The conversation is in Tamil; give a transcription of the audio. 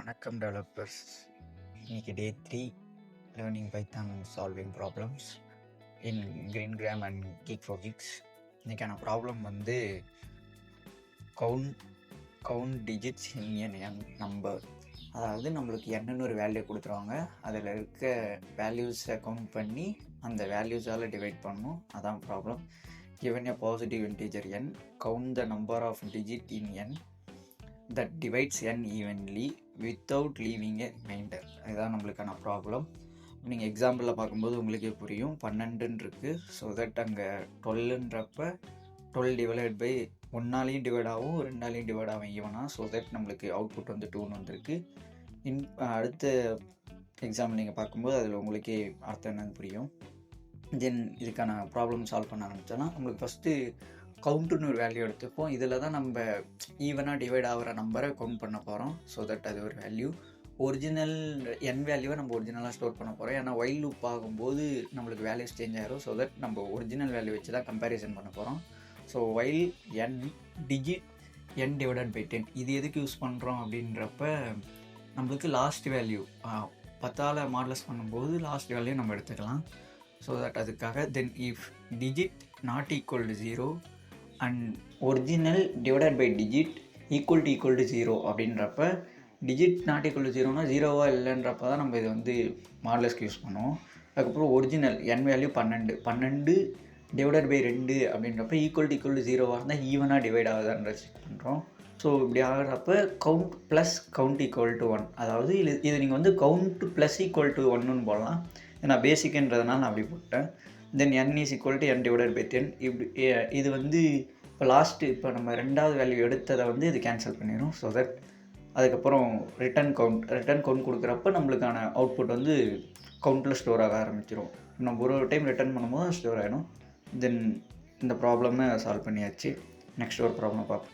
வணக்கம் டெவலப்பர்ஸ். இன்னைக்கு day 3 learning Python solving problems in greengram and geek for geeks. இன்றைக்கான ப்ராப்ளம் வந்து count digits in N number. அதாவது நம்மளுக்கு என்னன்னு ஒரு வேல்யூ கொடுத்துருவாங்க, அதில் இருக்க வேல்யூஸை கவுண்ட் பண்ணி அந்த வேல்யூஸால் டிவைட் பண்ணணும். அதான் problem. given a positive integer n, count the number of digit in n that divides n evenly without leaving a remainder. இதுதான் நம்மளுக்கான ப்ராப்ளம். நீங்கள் எக்ஸாம்பிளில் பார்க்கும்போது உங்களுக்கே புரியும். 12 இருக்குது. ஸோ தட் அங்கே 12ன்றப்ப 12 டிவைட் பை 1ஆலையும் டிவைட் ஆகும், 2ஆலையும் டிவைட் ஆகும் ஈவனாக. ஸோ தட் நம்மளுக்கு அவுட்புட் வந்து 2ன்னு வந்திருக்கு. அடுத்த எக்ஸாம்பிள் நீங்கள் பார்க்கும்போது அதில் உங்களுக்கே அர்த்தம் என்னன்னு புரியும். தென் இதுக்கான ப்ராப்ளம் சால்வ் பண்ண ஆரம்பிச்சோன்னா நம்மளுக்கு ஃபஸ்ட்டு கவுண்ட்டுன்னு ஒரு வேல்யூ எடுத்துப்போம். இதில் தான் நம்ம ஈவனாக டிவைட் ஆகிற நம்பரை கவுண்ட் பண்ண போகிறோம். ஸோ தட் அது ஒரு வேல்யூ. ஒரிஜினல் என் வேல்யூவை நம்ம ஒரிஜினலாக ஸ்டோர் பண்ண போகிறோம். ஏன்னா வைல் லூப் ஆகும்போது நம்மளுக்கு வேல்யூஸ் சேஞ்ச் ஆகிரும். ஸோ தட் நம்ம ஒரிஜினல் வேல்யூ வச்சு தான் கம்பேரிசன் பண்ண போகிறோம். So while n digit n divided by 10 இது எதுக்கு யூஸ் பண்ணுறோம் அப்படின்றப்ப நம்மளுக்கு லாஸ்ட் வேல்யூ 10ஆல் மாடலஸ் பண்ணும்போது லாஸ்ட் வேல்யூ நம்ம எடுத்துக்கலாம். ஸோ தட் அதுக்காக then if digit not equal to 0 and original divided by digit equal to 0 அப்படின்றப்ப டிஜிட் நாட் ஈக்குவல் டு 0னா 0வா இல்லைன்றப்ப தான் நம்ம இது வந்து மாடலஸ்க்கு யூஸ் பண்ணுவோம். அதுக்கப்புறம் original N value 12 divided by 2 அப்படின்றப்ப ஈக்குவல் டு 0வாக இருந்தால் ஈவனாக டிவைட் ஆகுதான்ற செக் பண்ணுறோம். ஸோ இப்படி ஆகிறப்ப count plus count equal to 1, அதாவது இது நீங்கள் வந்து கவுண்ட் ப்ளஸ் ஈக்குவல் டு 1ன்னு போடலாம். ஏன்னா பேசிக்ன்றதுனால நான் அப்படி போட்டேன். Then n is equal to n divided by 10. இப்படி இது வந்து இப்போ லாஸ்ட்டு இப்போ நம்ம 2வது வேல்யூ எடுத்ததை வந்து இது கேன்சல் பண்ணிடும். ஸோ தட் அதுக்கப்புறம் ரிட்டன் கவுண்ட் கொடுக்குறப்ப நம்மளுக்கான அவுட்புட் வந்து கவுண்ட்டில் ஸ்டோர் ஆக ஆரம்பிச்சிடும். நம்ம ஒரு டைம் ரிட்டர்ன் பண்ணும்போது ஸ்டோர் ஆகிடும். தென் இந்த ப்ராப்ளமை சால்வ் பண்ணியாச்சு. நெக்ஸ்ட் ஒரு ப்ராப்ளம் பார்ப்போம்.